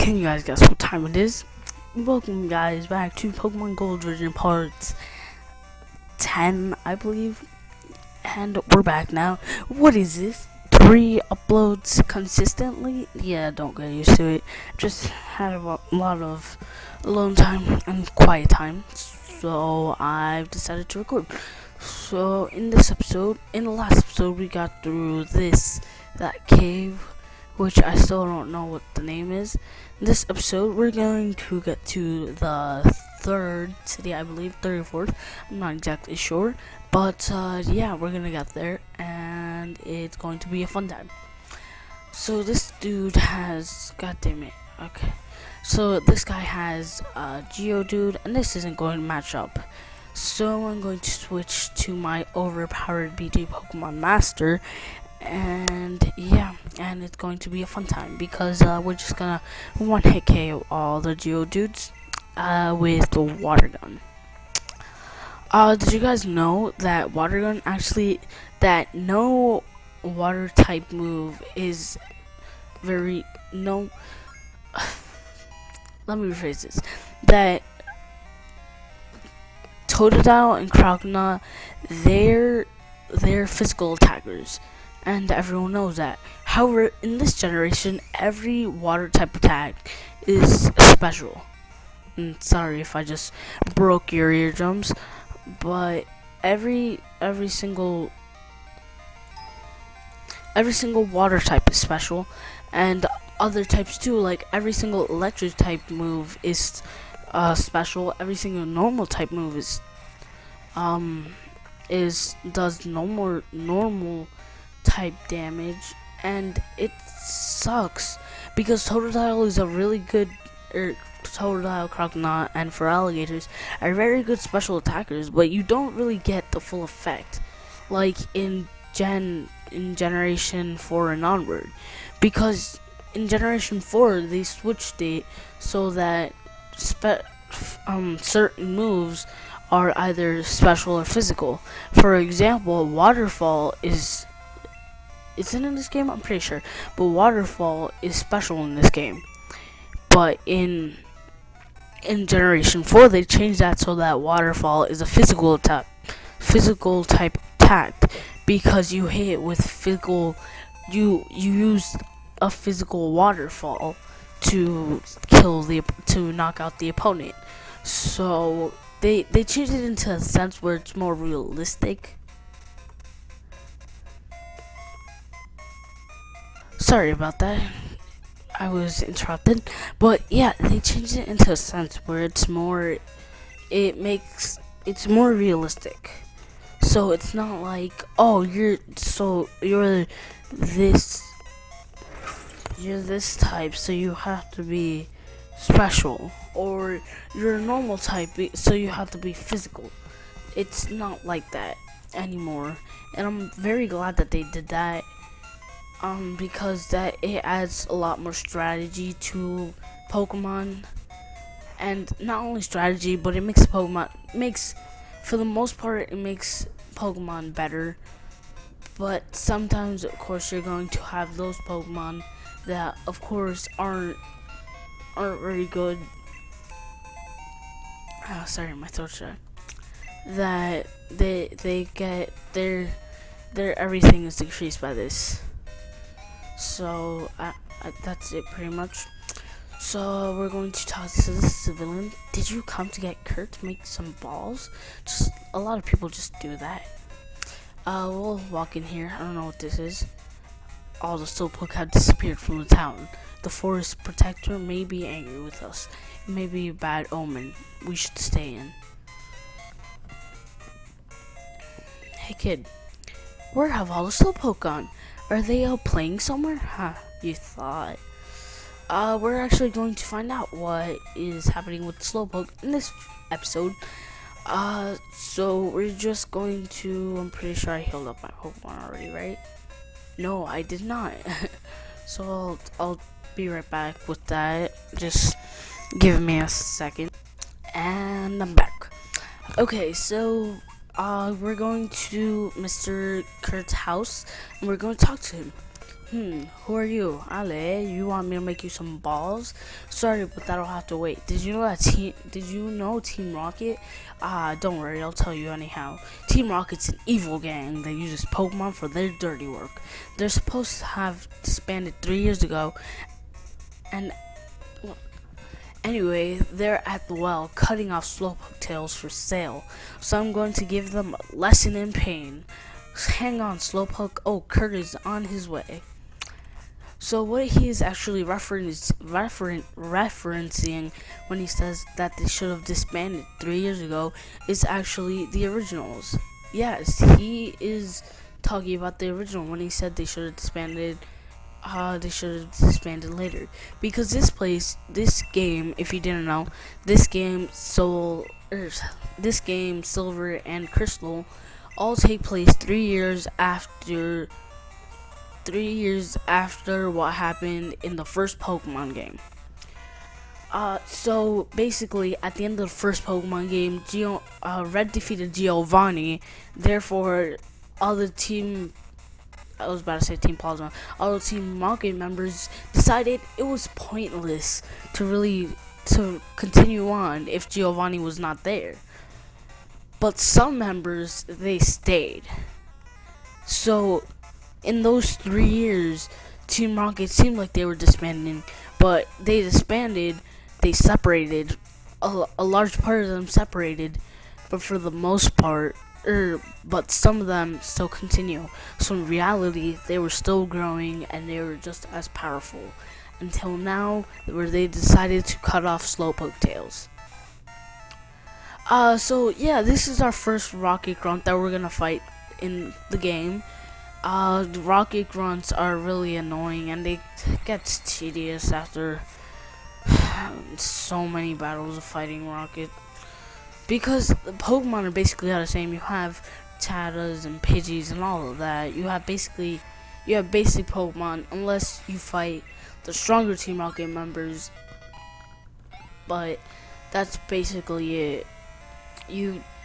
Can you guys guess what time it is? Welcome guys back to Pokemon Gold Version Part 10, I believe. And we're back now. What is this? 3 uploads consistently? Yeah, don't get used to it. Just had a lot of alone time and quiet time, so I've decided to record. So in the last episode, we got through that cave, which I still don't know what the name is. In this episode, we're going to get to the third city, I believe, third or fourth. I'm not exactly sure, but yeah, we're gonna get there, and it's going to be a fun time. So this dude has, god damn it, okay. So this guy has a Geodude, and this isn't going to match up. So I'm going to switch to my overpowered BJ Pokemon Master, and yeah, and it's going to be a fun time because we're just gonna one-hit KO all the Geodudes with the water gun. Did you guys know that water gun that no water type move is let me rephrase this, that Totodile and Croconaw, they're physical attackers, and everyone knows that. However, in this generation, every water type attack is special. And sorry if I just broke your eardrums, but every single water type is special, and other types too. Like every single electric type move is special. Every single normal type move does normal type damage, and it sucks because Totodile is a really good, Totodile, Croconaw, and for alligators are very good special attackers, but you don't really get the full effect like in Generation 4 and onward, because in Generation 4 they switched it so that certain moves are either special or physical. For example, Waterfall isn't in this game, I'm pretty sure, but Waterfall is special in this game. But in Generation 4 they changed that so that Waterfall is a physical type attack, because you hit with physical, you use a physical waterfall to knock out the opponent. So they changed it into a sense where it's more realistic. Sorry about that, I was interrupted. But yeah, they changed it into a sense where it's more realistic. So it's not like, oh, you're this type, so you have to be special, or you're a normal type, so you have to be physical. It's not like that anymore, and I'm very glad that they did that, because it adds a lot more strategy to Pokemon, and not only strategy, but it makes for the most part, it makes Pokemon better. But sometimes, of course, you're going to have those Pokemon that, of course, aren't very good. Oh, sorry, my throat's dry. That they get their everything is decreased by this. So that's it pretty much. So we're going to talk to the civilian. Did you come to get Kurt to make some balls? Just a lot of people just do that. We'll walk in here. I don't know what this is. All the Slowpokes have disappeared from the town. The forest protector may be angry with us. It may be a bad omen. We should stay in. Hey kid, where have all the Slowpoke gone? Are they out playing somewhere? Huh, you thought. We're actually going to find out what is happening with Slowpoke in this episode. So we're just going to, I'm pretty sure I healed up my Pokemon already, right? No, I did not. So I'll be right back with that. Just give me a second. And I'm back. Okay, so we're going to Mr. Kurt's house, and we're going to talk to him. Who are you? Ale, you want me to make you some balls? Sorry, but that'll have to wait. Did you know Team Rocket? Don't worry, I'll tell you anyhow. Team Rocket's an evil gang that uses Pokemon for their dirty work. They're supposed to have disbanded 3 years ago, and well, anyway, they're at the well cutting off Slowpoke tails for sale. So I'm going to give them a lesson in pain. Hang on, Slowpoke. Oh, Kurt is on his way. So what he is actually referencing when he says that they should have disbanded 3 years ago is actually the originals. Yes, he is talking about the original when he said they should have disbanded. They should have disbanded later, because this game, if you didn't know, this game Silver and Crystal, all take place 3 years after what happened in the first Pokemon game. So basically, at the end of the first Pokemon game, Red defeated Giovanni. Therefore, all the Team Plasma, all the Team Rocket members decided it was pointless to continue on if Giovanni was not there. But some members, they stayed. So in those 3 years, Team Rocket seemed like they were disbanding, but they disbanded, they separated, a large part of them separated, but for the most part, but some of them still continue. So in reality, they were still growing, and they were just as powerful, until now, where they decided to cut off Slowpoke tails. So yeah, this is our first Rocket Grunt that we're gonna fight in the game. The Rocket Grunts are really annoying, and it gets tedious after so many battles of fighting Rocket. Because the Pokemon are basically all the same. You have Tatas and Pidgeys and all of that. You have basic Pokemon, unless you fight the stronger Team Rocket members. But that's basically it.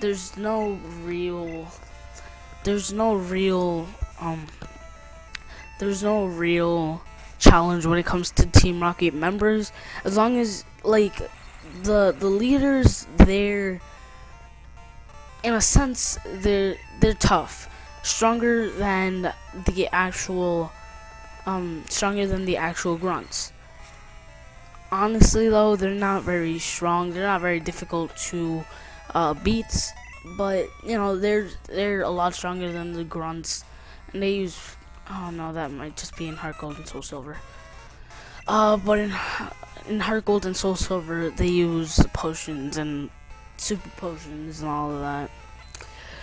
There's no real challenge when it comes to Team Rocket members, as long as like the leaders, they're in a sense they're tough, stronger than the actual grunts. Honestly though, they're not very strong, they're not very difficult to beat, but you know, they're a lot stronger than the grunts, and they use, oh no, that might just be in Heart Gold and Soul Silver. But in Heart Gold and Soul Silver, they use potions and super potions and all of that.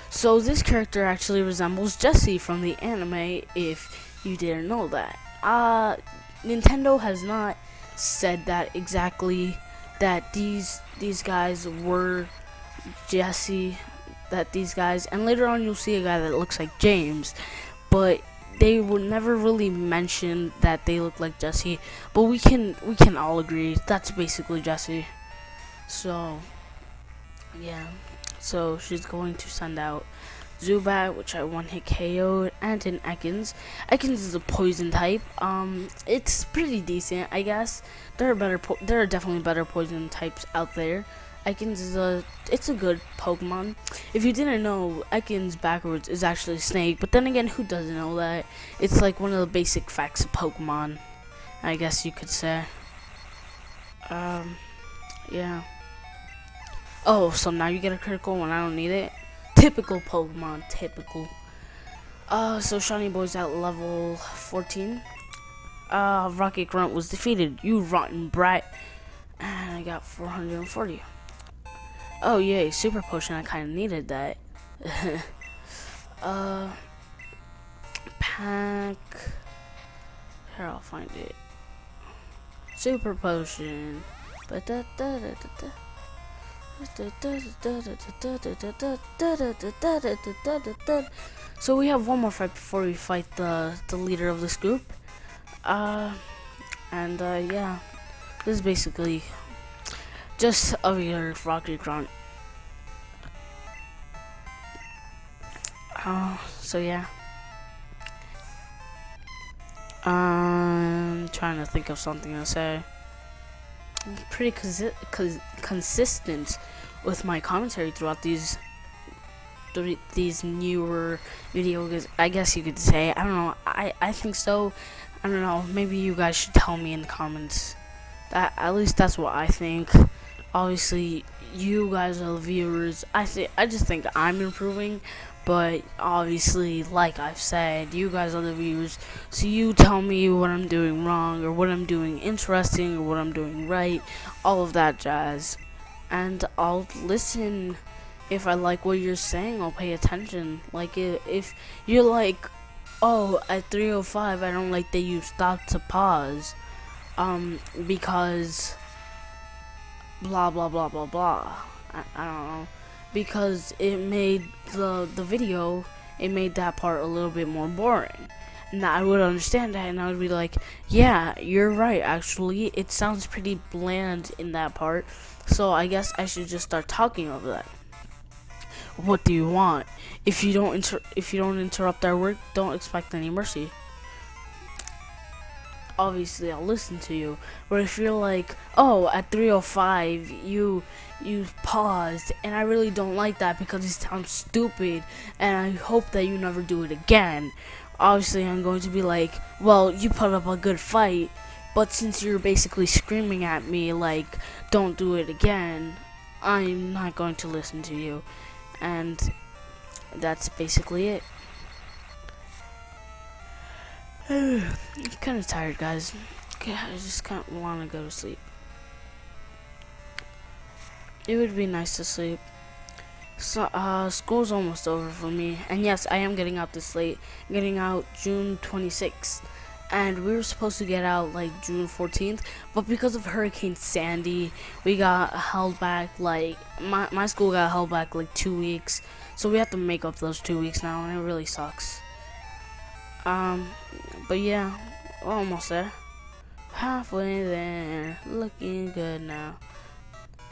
So this character actually resembles Jessie from the anime, if you didn't know that. Nintendo has not said that exactly, that these guys were Jessie, and later on you'll see a guy that looks like James, but they would never really mention that they look like Jessie. But we can all agree that's basically Jessie. So yeah, so she's going to send out Zubat, which I one-hit KO'd, and an Ekans. Ekans is a poison type. It's pretty decent, I guess. There are definitely better poison types out there. Ekans is a good Pokemon. If you didn't know, Ekans backwards is actually Snake, but then again, who doesn't know that? It's like one of the basic facts of Pokemon, I guess you could say. Yeah. Oh, so now you get a critical when I don't need it? Typical Pokemon, typical. So Shiny Boy's at level 14. Rocket Grunt was defeated, you rotten brat. And I got 440. Oh yay, Super Potion, I kinda needed that. Pack. Here, I'll find it. Super Potion. So we have one more fight before we fight the leader of this group. Yeah. This is basically just a regular Rocket Grunt. So yeah. I'm trying to think of something to say. I'm pretty consistent with my commentary throughout these newer videos, I guess you could say. I don't know. I think so. I don't know. Maybe you guys should tell me in the comments. That at least that's what I think. Obviously, you guys are the viewers. I just think I'm improving, but obviously, like I've said, you guys are the viewers. So you tell me what I'm doing wrong, or what I'm doing interesting, or what I'm doing right, all of that jazz, and I'll listen. If I like what you're saying, I'll pay attention. Like if you're like, oh, at 3:05, I don't like that you stopped to pause, because blah blah blah blah blah. I don't know, because it made the video, it made that part a little bit more boring. And I would understand that, and I would be like, yeah, you're right. Actually, it sounds pretty bland in that part. So I guess I should just start talking over that. What do you want? If you don't interrupt our work, don't expect any mercy. Obviously, I'll listen to you. But if you're like, oh, at 3:05, you paused, and I really don't like that because it sounds stupid, and I hope that you never do it again. Obviously, I'm going to be like, well, you put up a good fight, but since you're basically screaming at me like, don't do it again, I'm not going to listen to you. And that's basically it. I'm kind of tired, guys. I just kind of want to go to sleep. It would be nice to sleep. So, school's almost over for me. And yes, I am getting out this late. Getting out June 26th. And we were supposed to get out like June 14th, but because of Hurricane Sandy, we got held back. Like my school got held back like 2 weeks, so we have to make up those 2 weeks now, and it really sucks. But yeah, we're almost there. Halfway there, looking good now.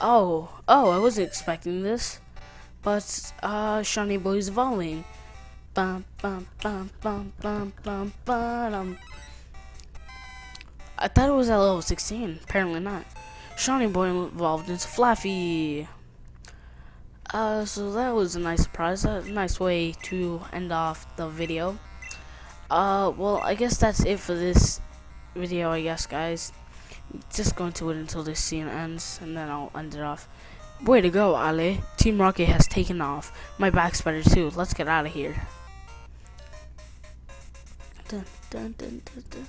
Oh, I wasn't expecting this, but Shawnee Boy's evolving. Bum bum bum bum bum bum bum. I thought it was at level 16. Apparently not. Shawnee Boy evolved into Flaffy. So that was a nice surprise. A nice way to end off the video. Well, I guess that's it for this video, I guess, guys. Just going to it until this scene ends, and then I'll end it off. Way to go, Ale. Team Rocket has taken off. My back's better too. Let's get out of here. Dun, dun, dun, dun, dun.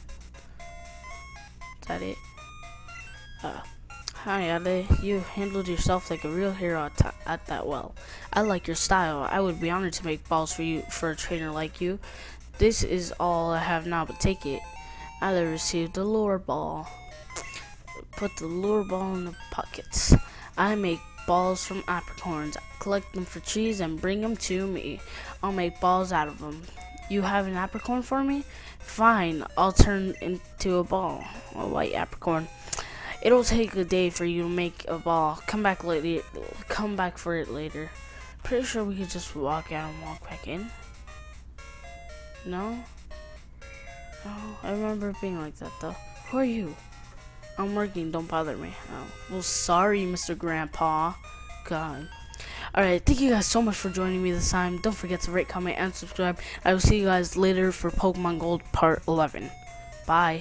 Is that it? Hi, Ale. You handled yourself like a real hero at that well. I like your style. I would be honored to make balls for you, for a trainer like you. This is all I have now, but take it. Ale received the lure ball. Put the lure ball in the pockets. I make balls from apricorns. Collect them for trees and bring them to me. I'll make balls out of them. You have an apricorn for me? Fine, I'll turn into a ball. A white apricorn. It'll take a day for you to make a ball. Come back later. Come back for it later. Pretty sure we could just walk out and walk back in. No? Oh, I remember it being like that though. Who are you? I'm working, don't bother me. Oh, well, sorry, Mr. Grandpa. God. Alright, thank you guys so much for joining me this time. Don't forget to rate, comment, and subscribe. I will see you guys later for Pokemon Gold Part 11. Bye.